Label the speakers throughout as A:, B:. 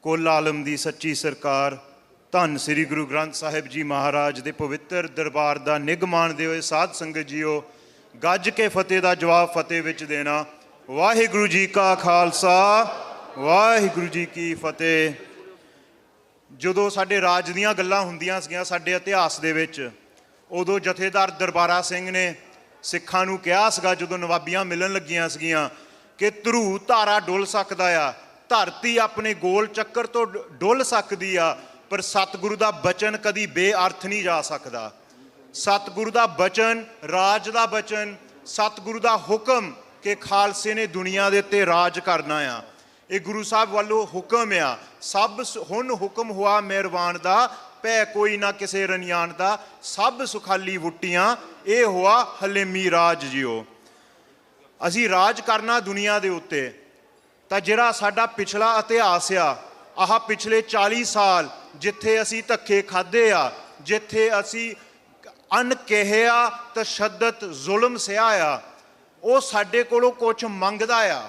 A: कुल आलम दी सच्ची सरकार धन श्री गुरु ग्रंथ साहिब जी महाराज के पवित्र दरबार का निघ माणदे होए साध संगत जीओ गज के फतेह का जवाब फतेह विच देना। वाहिगुरु जी का खालसा वाहिगुरु जी की फतेह। जदों साडे राज दीयां गल्लां हुंदियां सीगियां साडे इतिहास दे विच, उदों जथेदार दरबारा सिंह ने सिखां नूं कहा सीगा, जदों नवाबियां मिलन लगियां सीगियां कि धरू धारा डुल सकदा आ, धरती अपने गोल चक्कर तो डुल सकदी आ, पर सतगुरु का बचन कदी बेअर्थ नहीं जा सकता। सतगुरु का बचन, राज का बचन, सतगुरु का हुक्म कि खालसे ने दुनिया दे उत्ते राज करना आ, ये गुरु साहब वालों हुक्म आ। सब हुन हुक्म हुआ मेहरबान दा, पै कोई ना किसे रनियान दा, सब सुखाली वुट्टियां ये हुआ हलेमी राज जियो। असी राज करना दुनिया दे उत्ते, तां जिहड़ा साडा पिछला इतिहास आ, आह पिछले 40 साल जिथे असी धक्के खाधे आ, जिथे असी अनकहिया तशद्दत जुल्म सहा आ, वो साडे कोलों कुछ मंगदा आ।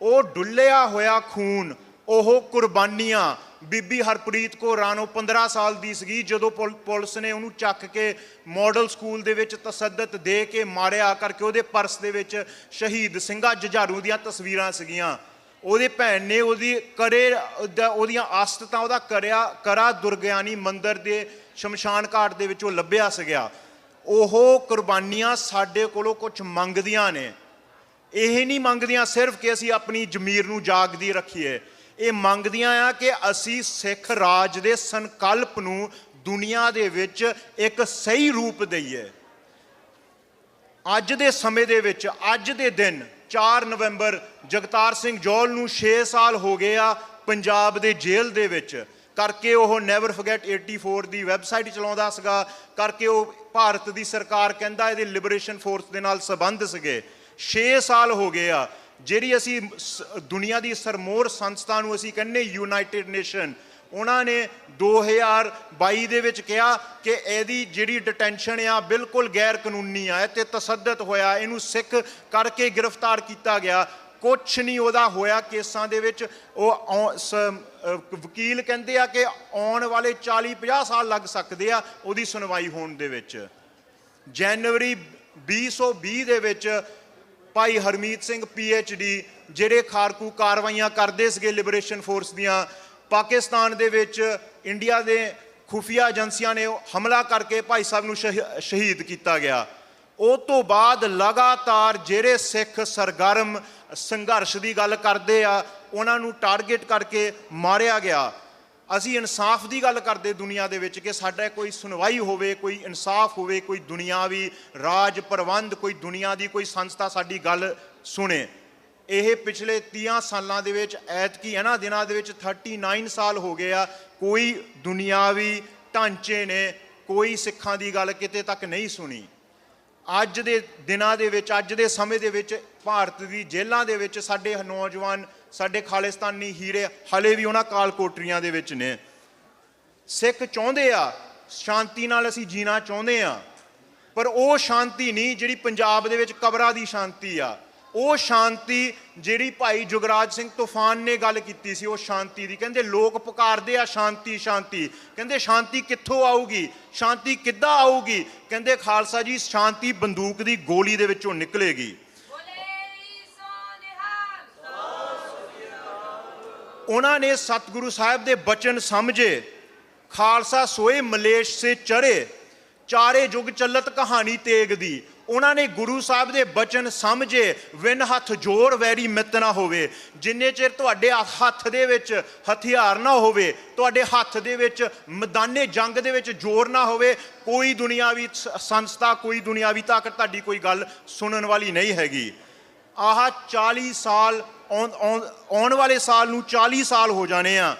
A: वो डुलिया होया खून, ओह कुर्बानियां। बीबी हरप्रीत को रानो 15 साल दी सीगी जदों पुलिस ने उन्होंने चक के मॉडल स्कूल दे विच तसद्दत दे के मारिया करके उहदे परस दे विच शहीद सिंघा जुझारू दीयां तस्वीरां सीगियां। ਉਹਦੀ ਭੈਣ ਨੇ ਉਹਦੀ ਕਰੇ ਉਹਦੀਆਂ ਆਸਤਾਂ ਉਹਦਾ ਕਰਾ ਦੁਰਗਿਆਨੀ ਮੰਦਰ ਦੇ ਸ਼ਮਸ਼ਾਨ ਘਾਟ ਦੇ ਵਿੱਚੋਂ ਲੱਭਿਆ ਸੀਗਾ। ਉਹ ਕੁਰਬਾਨੀਆਂ ਸਾਡੇ ਕੋਲੋਂ ਕੁਝ ਮੰਗਦੀਆਂ ਨੇ। ਇਹ ਨਹੀਂ ਮੰਗਦੀਆਂ ਸਿਰਫ ਕਿ ਅਸੀਂ ਆਪਣੀ ਜ਼ਮੀਰ ਨੂੰ ਜਾਗਦੀ ਰੱਖੀਏ, ਇਹ ਮੰਗਦੀਆਂ ਆ ਕਿ ਅਸੀਂ ਸਿੱਖ ਰਾਜ ਦੇ ਸੰਕਲਪ ਨੂੰ ਦੁਨੀਆ ਦੇ ਵਿੱਚ ਇੱਕ ਸਹੀ ਰੂਪ ਦਈਏ। ਅੱਜ ਦੇ ਸਮੇਂ ਦੇ ਵਿੱਚ, ਅੱਜ ਦੇ ਦਿਨ 4 ਨਵੰਬਰ ਜਗਤਾਰ ਸਿੰਘ ਜੌਲ ਨੂੰ 6 ਸਾਲ ਹੋ ਗਏ ਆ ਪੰਜਾਬ ਦੇ ਜੇਲ੍ਹ ਦੇ ਵਿੱਚ ਕਰਕੇ। ਉਹ ਨੈਵਰ ਫੋਰਗੇਟ 84 ਦੀ ਵੈਬਸਾਈਟ ਚਲਾਉਂਦਾ ਸੀਗਾ ਕਰਕੇ। ਉਹ ਭਾਰਤ ਦੀ ਸਰਕਾਰ ਕਹਿੰਦਾ ਇਹਦੇ ਲਿਬਰੇਸ਼ਨ ਫੋਰਸ ਦੇ ਨਾਲ ਸੰਬੰਧ ਸੀਗੇ। 6 ਸਾਲ ਹੋ ਗਏ ਆ। ਜਿਹੜੀ ਅਸੀਂ ਦੁਨੀਆ ਦੀ ਸਰਮੋਰ ਸੰਸਥਾ ਨੂੰ ਅਸੀਂ ਕਹਿੰਦੇ ਯੂਨਾਈਟਿਡ ਨੇਸ਼ਨ, ਉਹਨਾਂ ਨੇ 2022 ਦੇ ਵਿੱਚ ਕਿਹਾ ਕਿ ਇਹਦੀ ਜਿਹੜੀ ਡਿਟੈਂਸ਼ਨ ਆ ਬਿਲਕੁਲ ਗੈਰ ਕਾਨੂੰਨੀ ਆ, ਤੇ ਤਸੱਦਦ ਹੋਇਆ, ਇਹਨੂੰ ਸਿੱਖ ਕਰਕੇ ਗ੍ਰਿਫਤਾਰ ਕੀਤਾ ਗਿਆ। ਕੁਛ ਨਹੀਂ ਉਹਦਾ ਹੋਇਆ ਕੇਸਾਂ ਦੇ ਵਿੱਚ। ਉਹ ਵਕੀਲ ਕਹਿੰਦੇ ਆ ਕਿ ਆਉਣ ਵਾਲੇ 40-50 ਸਾਲ ਲੱਗ ਸਕਦੇ ਆ ਉਹਦੀ ਸੁਣਵਾਈ ਹੋਣ ਦੇ ਵਿੱਚ। ਜਨਵਰੀ 2020 ਦੇ ਵਿੱਚ ਭਾਈ ਹਰਮੀਤ ਸਿੰਘ PhD ਜਿਹੜੇ ਖਾਰਕੂ ਕਾਰਵਾਈਆਂ ਕਰਦੇ ਸੀਗੇ ਲਿਬਰੇਸ਼ਨ ਫੋਰਸ ਦੀਆਂ, पाकिस्तान दे विच इंडिया दे खुफिया एजेंसियां ने हमला करके भाई साहब नूं शहीद किया गया। उस तो बाद लगातार जेरे सिख सरगर्म संघर्ष की गल करते आ, उन्हां नूं टारगेट करके मारिया गया। असी इंसाफ की गल करते दुनिया दे विच कि साडा कोई सुनवाई होवे, कोई इंसाफ होवे, कोई दुनियावी राज प्रबंध, कोई दुनिया की कोई संस्था साडी गल सुने। ਇਹ ਪਿਛਲੇ 30 ਸਾਲਾਂ ਦੇ ਵਿੱਚ ਐਤਕੀ ਇਹਨਾਂ ਦਿਨਾਂ ਦੇ ਵਿੱਚ 39 ਸਾਲ ਹੋ ਗਏ ਆ, ਕੋਈ ਦੁਨਿਆਵੀ ਢਾਂਚੇ ਨੇ ਕੋਈ ਸਿੱਖਾਂ ਦੀ ਗੱਲ ਕਿਤੇ ਤੱਕ ਨਹੀਂ ਸੁਣੀ। ਅੱਜ ਦੇ ਦਿਨਾਂ ਦੇ ਵਿੱਚ, ਅੱਜ ਦੇ ਸਮੇਂ ਦੇ ਵਿੱਚ ਭਾਰਤ ਦੀ ਜੇਲ੍ਹਾਂ ਦੇ ਵਿੱਚ ਸਾਡੇ ਨੌਜਵਾਨ, ਸਾਡੇ ਖਾਲਿਸਤਾਨੀ ਹੀਰੇ ਹਲੇ ਵੀ ਉਹਨਾਂ ਕਾਲ ਕੋਟਰੀਆਂ ਦੇ ਵਿੱਚ ਨੇ। ਸਿੱਖ ਚਾਹੁੰਦੇ ਆ ਸ਼ਾਂਤੀ ਨਾਲ ਅਸੀਂ ਜੀਣਾ ਚਾਹੁੰਦੇ ਆ, ਪਰ ਉਹ ਸ਼ਾਂਤੀ ਨਹੀਂ ਜਿਹੜੀ ਪੰਜਾਬ ਦੇ ਵਿੱਚ ਕਬਰਾਂ ਦੀ ਸ਼ਾਂਤੀ ਆ। ਉਹ ਸ਼ਾਂਤੀ ਜਿਹੜੀ ਭਾਈ ਜੁਗਰਾਜ ਸਿੰਘ ਤੂਫਾਨ ਨੇ ਗੱਲ ਕੀਤੀ ਸੀ, ਉਹ ਸ਼ਾਂਤੀ ਦੀ ਕਹਿੰਦੇ ਲੋਕ ਪੁਕਾਰਦੇ ਆ ਸ਼ਾਂਤੀ ਸ਼ਾਂਤੀ। ਕਹਿੰਦੇ ਸ਼ਾਂਤੀ ਕਿੱਥੋਂ ਆਊਗੀ, ਸ਼ਾਂਤੀ ਕਿੱਦਾਂ ਆਊਗੀ? ਕਹਿੰਦੇ ਖਾਲਸਾ ਜੀ ਸ਼ਾਂਤੀ ਬੰਦੂਕ ਦੀ ਗੋਲੀ ਦੇ ਵਿੱਚੋਂ ਨਿਕਲੇਗੀ। ਉਹਨਾਂ ਨੇ ਸਤਿਗੁਰੂ ਸਾਹਿਬ ਦੇ ਬਚਨ ਸਮਝੇ, ਖਾਲਸਾ ਸੋਏ ਮਲੇਸ਼ ਸੇ ਚੜੇ, ਚਾਰੇ ਯੁੱਗ ਚੱਲਤ ਕਹਾਣੀ ਤੇਗ ਦੀ। ਉਹਨਾਂ ਨੇ ਗੁਰੂ ਸਾਹਿਬ ਦੇ ਬਚਨ ਸਮਝੇ, ਵਿਨ ਹੱਥ ਜੋੜ ਵੈਰੀ ਮਿੱਤ ਨਾ ਹੋਵੇ। ਜਿੰਨੇ ਚਿਰ ਤੁਹਾਡੇ ਹੱਥ ਦੇ ਵਿੱਚ ਹਥਿਆਰ ਨਾ ਹੋਵੇ, ਤੁਹਾਡੇ ਹੱਥ ਦੇ ਵਿੱਚ ਮੈਦਾਨੇ ਜੰਗ ਦੇ ਵਿੱਚ ਜ਼ੋਰ ਨਾ ਹੋਵੇ, ਕੋਈ ਦੁਨਿਆਵੀ ਸੰਸਥਾ, ਕੋਈ ਦੁਨਿਆਵੀ ਤਾਕਤ ਤੁਹਾਡੀ ਕੋਈ ਗੱਲ ਸੁਣਨ ਵਾਲੀ ਨਹੀਂ ਹੈਗੀ। ਆਹ 40 ਸਾਲ ਆਉਣ ਵਾਲੇ ਸਾਲ ਨੂੰ 40 ਸਾਲ ਹੋ ਜਾਣੇ ਆ।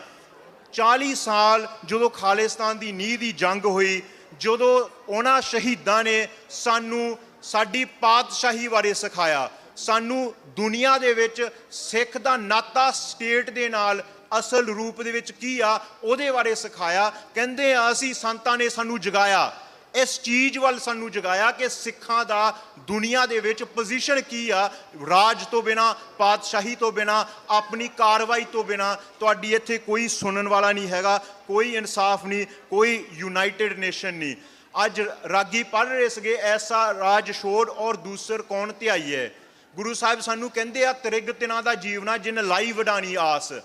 A: 40 ਸਾਲ ਜਦੋਂ ਖਾਲਿਸਤਾਨ ਦੀ ਨੀਂਹ ਦੀ ਜੰਗ ਹੋਈ, ਜਦੋਂ ਉਹਨਾਂ ਸ਼ਹੀਦਾਂ ਨੇ ਸਾਨੂੰ ਸਾਡੀ ਪਾਤਸ਼ਾਹੀ ਬਾਰੇ ਸਿਖਾਇਆ, ਸਾਨੂੰ ਦੁਨੀਆ ਦੇ ਵਿੱਚ ਸਿੱਖ ਦਾ ਨਾਤਾ ਸਟੇਟ ਦੇ ਨਾਲ ਅਸਲ ਰੂਪ ਦੇ ਵਿੱਚ ਕੀ ਆ ਉਹਦੇ ਬਾਰੇ ਸਿਖਾਇਆ। ਕਹਿੰਦੇ ਆ ਅਸੀਂ ਸੰਤਾਂ ਨੇ ਸਾਨੂੰ ਜਗਾਇਆ। इस चीज़ ਵੱਲ ਸਾਨੂੰ ਜਗਾਇਆ कि सिखां ਦਾ दुनिया ਦੇ ਵਿੱਚ पोजीशन की आ, राज तो बिना, पातशाही तो बिना, अपनी कार्रवाई तो बिना ਤੁਹਾਡੀ ਇੱਥੇ कोई सुनन वाला नहीं हैगा, कोई इंसाफ नहीं, कोई यूनाइटेड नेशन नहीं। अज रागी पढ़ रहे सगे ऐसा राज छोड़ और दूसर कौन ध्याई है। गुरु साहिब सानू कहते आ त्रिग तिना दा जीवना जिन लाई वडानी आस।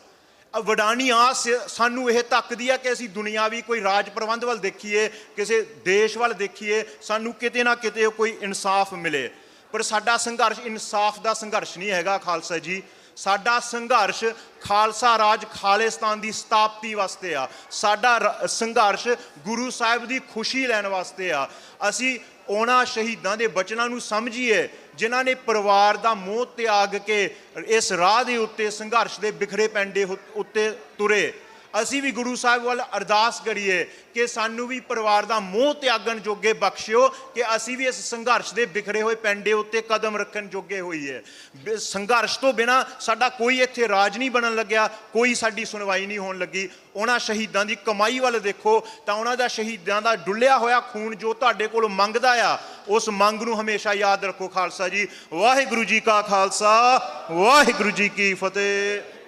A: वडानी आस सानू यह तकदी है कि असी दुनियावी कोई राज प्रबंध वाल देखीए, किसी देश वाल देखीए, सानू किते ना किते कोई इंसाफ मिले। पर साडा संघर्ष इंसाफ का संघर्ष नहीं हैगा खालसा जी। साडा संघर्ष खालसा राज खालिस्तान की स्थापति वास्ते आ। साडा संघर्ष गुरु साहिब की खुशी लैन वास्ते आ। असी उन्हां शहीदां दे बचनां नूं समझीए जिन्हां ने परिवार दा मोह त्याग के इस राह दे उत्ते संघर्ष दे बिखरे पैंडे उत्ते तुरे। असी भी गुरु साहिब वाल अरदास करिए कि सानू भी परिवार का मोह त्यागन जोगे बख्शियो कि असी भी इस संघर्ष के बिखरे हुए पैंडे उत्ते कदम रखन जोगे होईए। संघर्ष तो बिना साडा कोई इत्थे राज नहीं बनन लग्या, कोई साडी सुनवाई नहीं होण लगी। उन्हां शहीदां दी कमाई वाल देखो तो उन्हां दा शहीदां दा डुल्लिया होया खून जो तुहाडे कोल मंगदा आ, उस मंग नूं हमेशा याद रखो खालसा जी। वाहिगुरू जी का खालसा, वाहिगुरू जी की फतेह।